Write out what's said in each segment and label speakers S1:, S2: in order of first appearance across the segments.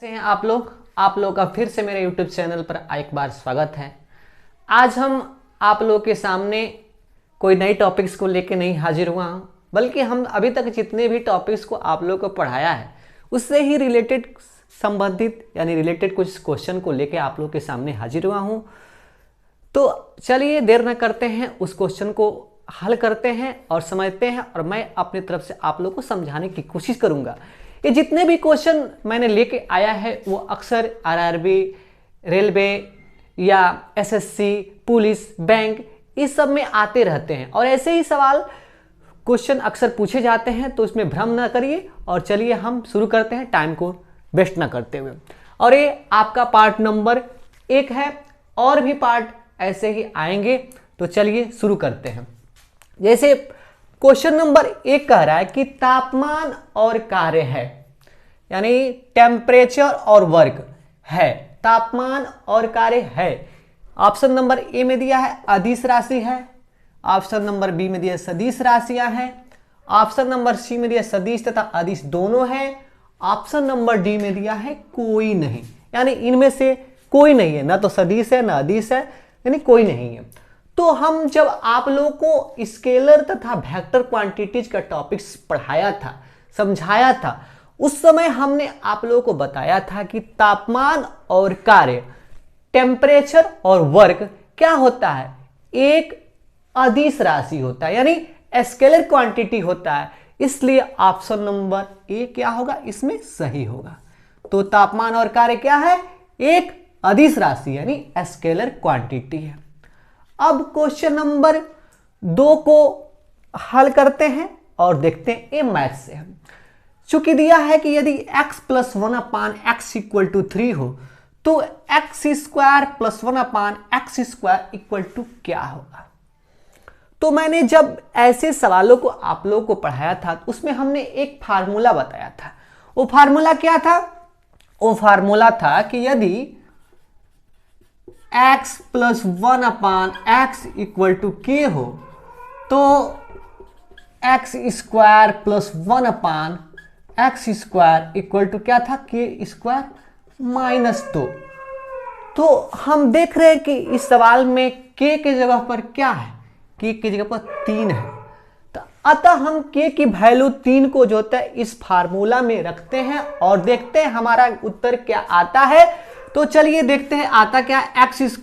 S1: कैसे हैं आप लोग का फिर से मेरे YouTube चैनल पर एक बार स्वागत है। आज हम आप लोग के सामने कोई नई टॉपिक्स को लेके नहीं हाजिर हुआ हूँ, बल्कि हम अभी तक जितने भी टॉपिक्स को आप लोग को पढ़ाया है उससे ही रिलेटेड संबंधित यानी रिलेटेड कुछ क्वेश्चन को लेके आप लोग के सामने हाजिर हुआ हूँ। तो चलिए देर न करते हैं, उस क्वेश्चन को हल करते हैं और समझते हैं, और मैं अपनी तरफ से आप लोग को समझाने की कोशिश करूँगा। ये जितने भी क्वेश्चन मैंने लेके आया है वो अक्सर आरआरबी, रेलवे या एसएससी, पुलिस, बैंक इस सब में आते रहते हैं और ऐसे ही सवाल क्वेश्चन अक्सर पूछे जाते हैं। तो इसमें भ्रम ना करिए और चलिए हम शुरू करते हैं टाइम को वेस्ट ना करते हुए। और ये आपका पार्ट नंबर 1 है, और भी पार्ट ऐसे ही आएंगे। तो चलिए शुरू करते हैं। जैसे क्वेश्चन नंबर 1 कह रहा है कि तापमान और कार्य है, यानी टेम्परेचर और वर्क है, तापमान और कार्य है। ऑप्शन नंबर ए में दिया है अदिश राशि है, ऑप्शन नंबर बी में दिया है सदिश राशियां हैं, ऑप्शन नंबर सी में दिया सदिश तथा अदिश दोनों है, ऑप्शन नंबर डी में दिया है कोई नहीं, यानी इनमें से कोई नहीं है, ना तो सदिश है ना अदिश है, यानी कोई नहीं है। तो हम जब आप लोगों को स्केलर तथा वेक्टर क्वांटिटीज का टॉपिक्स पढ़ाया था, समझाया था, उस समय हमने आप लोगों को बताया था कि तापमान और कार्य, टेम्परेचर और वर्क क्या होता है, एक अदिश राशि होता है, यानी स्केलर क्वांटिटी होता है। इसलिए ऑप्शन नंबर ए क्या होगा, इसमें सही होगा। तो तापमान और कार्य क्या है, एक अदिश राशि यानी स्केलर क्वांटिटी है। अब क्वेश्चन नंबर 2 को हल करते हैं और देखते हैं ये मैथ से हम चूंकि दिया है कि यदि x + 1/x = 3 हो तो x² + 1/x² = क्या होगा। तो मैंने जब ऐसे सवालों को आप लोगों को पढ़ाया था उसमें हमने एक फार्मूला बताया था। वो फार्मूला क्या था, वो फार्मूला था कि यदि x + 1/x = k हो तो x² + 1/x² क्या था, k² - 2। तो हम देख रहे हैं कि इस सवाल में k के जगह पर क्या है, k की जगह पर 3 है। तो अतः हम k की वैल्यू 3 को जो होता है इस फार्मूला में रखते हैं और देखते हैं हमारा उत्तर क्या आता है। तो चलिए देखते हैं आता क्या है, x² +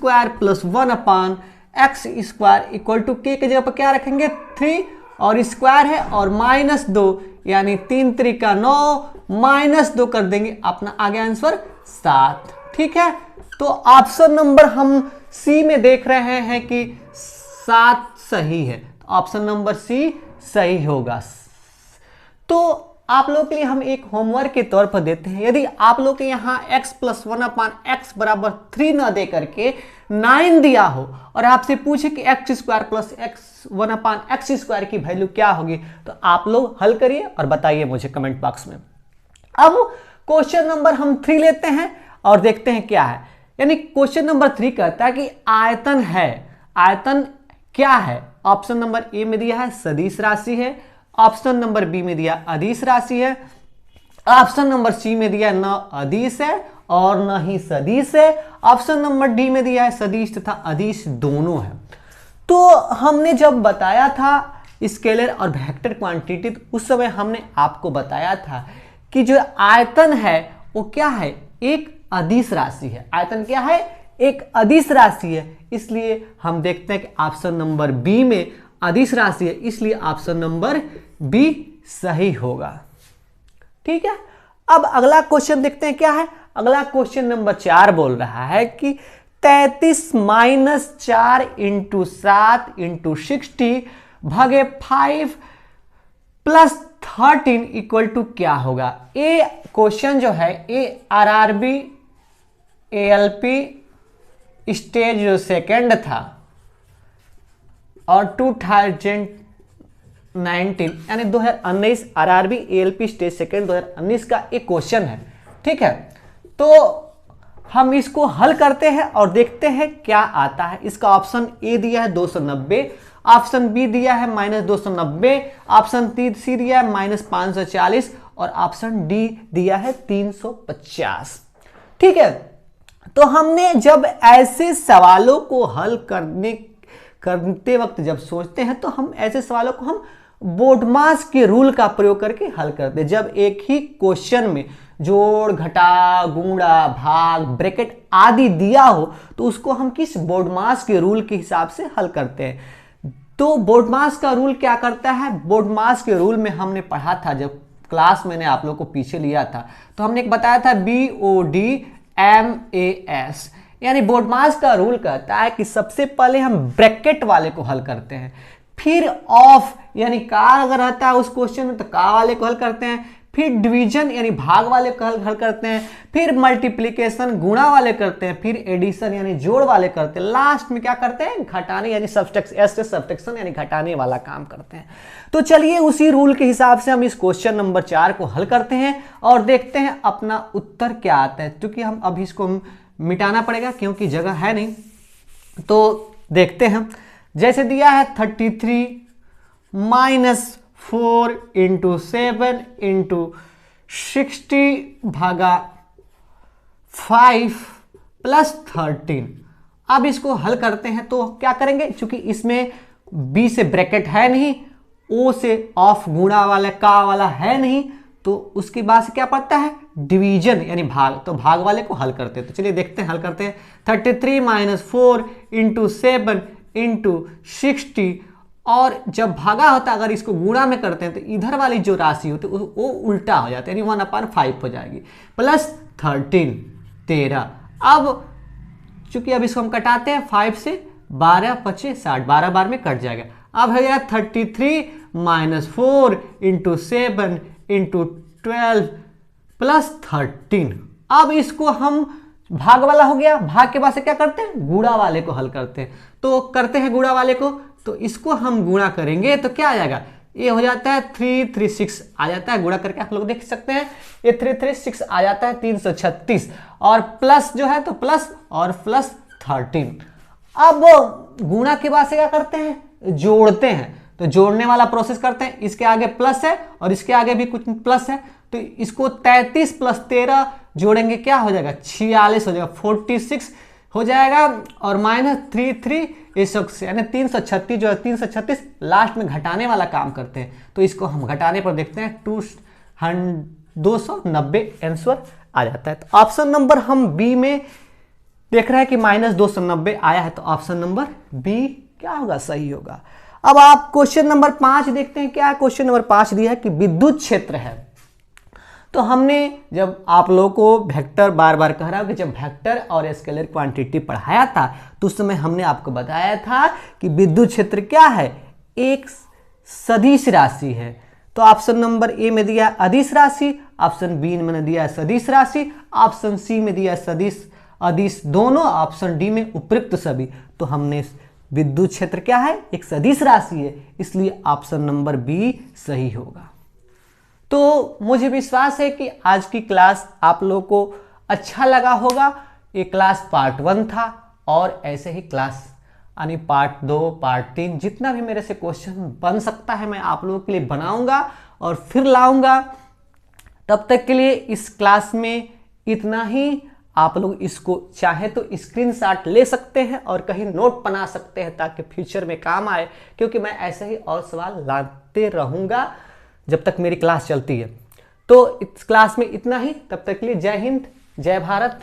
S1: 1/x² = k के जगह पर क्या रखेंगे 3 और स्क्वायर है और -2 यानी 3 × 3 = 9 -2 कर देंगे, अपना आगे आंसर 7। ठीक है, तो ऑप्शन नंबर हम सी में देख रहे हैं कि 7 सही है, तो ऑप्शन नंबर सी सही होगा। तो आप लोग के लिए हम एक होमवर्क के तौर पर देते हैं, यदि आप लोग के यहाँ x + 1/x = 3 न दे करके 9 दिया हो और आपसे पूछे कि x² + 1/x² की वैल्यू क्या होगी, तो आप लोग हल करिए और बताइए मुझे कमेंट बॉक्स में। अब क्वेश्चन नंबर हम 3 लेते हैं और देखते हैं क्या है। यानी क्वेश्चन नंबर 3 कहता है कि आयतन है, आयतन क्या है। ऑप्शन नंबर ए में दिया है सदिश राशि है, ऑप्शन नंबर बी में दिया अदिश राशि है, ऑप्शन नंबर सी में दिया न अदिश है और न ही सदिश है, ऑप्शन नंबर डी में दिया है सदिश तथा अदिश दोनों है। तो हमने जब बताया था स्केलर और वेक्टर क्वांटिटी, तो उस समय हमने आपको बताया था कि जो आयतन है वो क्या है, एक अदिश राशि है। आयतन क्या है, एक अदिश राशि है। इसलिए हम देखते हैं कि ऑप्शन नंबर बी में अदिश राशि है, इसलिए ऑप्शन नंबर बी सही होगा। ठीक है, अब अगला क्वेश्चन देखते हैं क्या है। अगला क्वेश्चन नंबर 4 बोल रहा है कि 33 - 4 × 7 × 60 भागे 5 + 13 = क्या होगा। ये क्वेश्चन जो है ये आरआरबी एएलपी स्टेज जो सेकंड था और 2019 यानी 2019 आरआरबी एएलपी स्टेज सेकंड 2019 का एक क्वेश्चन है। ठीक है, तो हम इसको हल करते हैं और देखते हैं क्या आता है। इसका ऑप्शन ए दिया है 290, ऑप्शन बी दिया है -290, ऑप्शन सी दिया है -540 और ऑप्शन डी दिया है 350। ठीक है। तो हमने जब ऐसे सवालों को हल करते वक्त जब सोचते हैं तो हम ऐसे सवालों को हम बोडमास के रूल का प्रयोग करके हल करते हैं। जब एक ही क्वेश्चन में जोड़, घटा, गुणा, भाग, ब्रैकेट आदि दिया हो तो उसको हम किस बोडमास के रूल के हिसाब से हल करते हैं। तो बोडमास का रूल क्या करता है? बोडमास के रूल में हमने पढ़ा था, जब क्लास मैंने आप लोगों को पीछे लिया था तो हमने एक बताया था BODMAS, यानी बोडमास का रूल कहता है कि सबसे पहले हम ब्रैकेट वाले को हल करते हैं, फिर ऑफ यानी का अगर रहता है उस क्वेश्चन में तो का वाले को हल करते हैं, फिर डिवीजन यानी भाग वाले को हल करते हैं, फिर मल्टीप्लिकेशन गुणा वाले करते हैं, फिर एडिशन यानी जोड़ वाले करते हैं, लास्ट में क्या करते हैं? घटाने यानी सब्ट्रैक्शन यानी घटाने वाला काम करते हैं। तो चलिए उसी रूल के हिसाब से हम इस क्वेश्चन नंबर 4 को हल करते हैं और देखते हैं अपना उत्तर क्या आता है। क्योंकि हम अभी इसको मिटाना पड़ेगा क्योंकि जगह है नहीं। तो देखते हैं, जैसे दिया है 33 माइनस 4 इंटू 7 इंटू 60 भागा 5 प्लस 13। अब इसको हल करते हैं तो क्या करेंगे? क्योंकि इसमें बी से ब्रैकेट है नहीं, ओ से ऑफ गुणा वाला का वाला है नहीं, तो उसके बाद से क्या पड़ता है? डिवीजन यानी भाग। तो भाग वाले को हल करते हैं। तो चलिए देखते हैं, हल करते हैं। 33 माइनस 4 इंटू 7 इंटू 60, और जब भागा होता है अगर इसको गुणा में करते हैं तो इधर वाली जो राशि होती है वो उल्टा हो जाता है, यानी 1/5 हो जाएगी, प्लस 13। अब चूंकि अब इसको हम कटाते हैं 5 से, 12 25 60, 12 बार में कट जाएगा। अब है यार 33 माइनस 4 इंटू 7 इंटू 12 प्लस 13। अब इसको हम भाग वाला हो गया, भाग के बाद से क्या करते हैं? गुणा वाले को हल करते हैं। तो करते हैं गुणा वाले को, तो इसको हम गुणा करेंगे तो क्या आ जाएगा? ये हो जाता है 336 आ जाता है, गुणा करके आप लोग देख सकते हैं, ये 336 आ जाता है 336, और प्लस जो है तो प्लस और प्लस 13। अब गुणा के बाद से क्या करते हैं? जोड़ते हैं। तो जोड़ने वाला प्रोसेस करते हैं, इसके आगे प्लस है और इसके आगे भी कुछ प्लस है, तो इसको 33 प्लस 13 जोड़ेंगे, क्या हो जाएगा? 46 हो जाएगा, 46 हो जाएगा, और माइनस 33 यानी 336 जो है 336 लास्ट में घटाने वाला काम करते हैं। तो इसको हम घटाने पर देखते हैं 290 आंसर आ जाता है। तो ऑप्शन नंबर हम बी में देख रहे हैं कि माइनस 290 आया है, तो ऑप्शन नंबर बी क्या होगा? सही होगा। अब आप क्वेश्चन नंबर 5 देखते हैं। क्या क्वेश्चन नंबर 5 दिया है कि विद्युत क्षेत्र है। तो हमने जब आप लोगों को वेक्टर बार बार कह रहा हूं कि जब वेक्टर और स्केलर क्वांटिटी पढ़ाया था तो उस समय हमने आपको बताया था कि विद्युत क्षेत्र क्या है? एक सदिश राशि है। तो ऑप्शन नंबर ए में दिया अदिश राशि, ऑप्शन बी में दिया सदिश राशि, ऑप्शन सी में दिया सदिश अदिश दोनों, ऑप्शन डी में उपयुक्त सभी। तो हमने विद्युत क्षेत्र क्या है? एक सदिश राशि है, इसलिए ऑप्शन नंबर बी सही होगा। तो मुझे विश्वास है कि आज की क्लास आप लोगों को अच्छा लगा होगा। ये क्लास पार्ट 1 था, और ऐसे ही क्लास यानी पार्ट 2 पार्ट 3 जितना भी मेरे से क्वेश्चन बन सकता है मैं आप लोगों के लिए बनाऊंगा और फिर लाऊंगा। तब तक के लिए इस क्लास में इतना ही। आप लोग इसको चाहे तो स्क्रीनशॉट ले सकते हैं और कहीं नोट बना सकते हैं ताकि फ्यूचर में काम आए, क्योंकि मैं ऐसे ही और सवाल लाते रहूँगा जब तक मेरी क्लास चलती है। तो इस क्लास में इतना ही। तब तक के लिए जय हिंद, जय भारत।